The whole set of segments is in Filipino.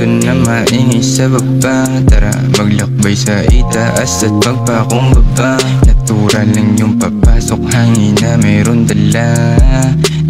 na maingay sa baba. Tara maglakbay sa itaas at magpakumbaba. Natural lang yung papasok, hangin na meron dala.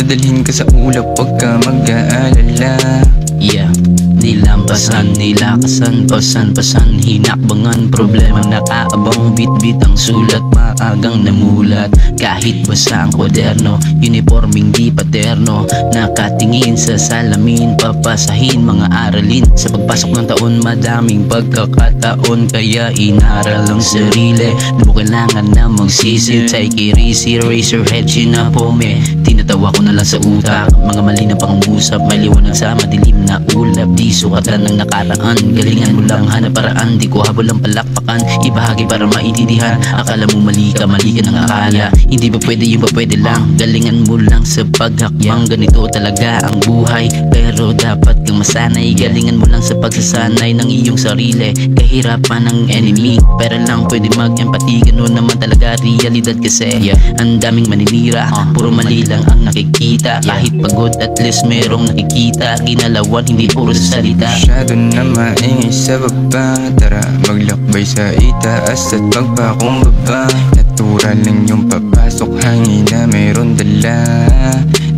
Dadalhin ka sa ulap, wag ka mag-aalala. Yeah, nilampasan, nilakasan, pasan-pasan, hinakbangan, problema nakaabang, bit-bit ang sulat, maagang namulat. Kahit basa ang kwaderno, uniforming di paterno, nakatingin sa salamin, papasahin mga aralin. Sa pagpasok ng taon, madaming pagkakataon, kaya inaral ang sarili. Di mo kailangan na magsisil, take it easy, raise your head, sinapome. Tinatawa ko na lang sa utak, mga mali na pangusap, may liwanag sa madilim na ulap. Di sukatan ng nakaraan, galingan mo lang, hanap paraan. Di ko habol ang palakpakan, ibahagi para maintindihan. Akala mo mali ka ng akala. Hindi ba pwede, yung ba pwede lang. Galingan mo lang sa paghakbang, ganito talaga ang buhay. Pero dapat kang masanay, galingan mo lang sa pagsasanay ng iyong sarili. Kahirapan ng enemy, pero lang pwede mag-empathy. Ganun naman talaga realidad kasi ang daming maninira, puro mali lang ang nakikita. Kahit pagod at least merong nakikita. Ginalawan, hindi puro sa salita. Masyado na maingay sa baba. Tara maglakbay sa itaas at magpakumbaba. Natural lang yung papasok, hangin na meron dala.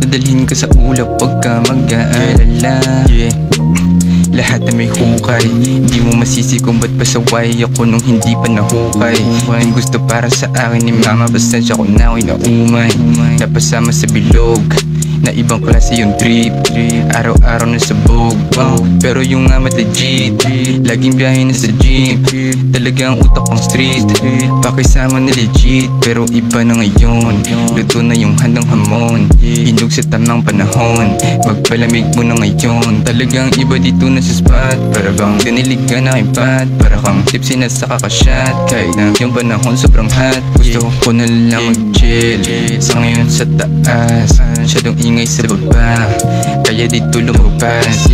Dadalhin ka sa ulap, wag ka mag-aalala. Lahat na may hukay, di mo masisi kung ba't pasaway ako nung hindi pa nahukay. Ang gusto para sa akin ni mama, basta siya ko na ako'y naumay. Napasama sa bilog, na ibang klase yung trip. Araw-araw na sabog, pero yung amat legit. Laging biyahe na sa jeep, talagang utak pang street. Pakisama na legit, pero iba na ngayon. Luto na yung handang hamon, hinog sa tamang panahon. Magpalamig mo na ngayon, talagang iba dito na sa spot. Para bang dinilig ka na ipat, para kang tipsy na sa kakashot. Kahit na yung panahon sobrang hot, gusto ko na lang mag-chill. Sa ngayon sa taas, masyadong ingay sa baba, kaya dito lumabas.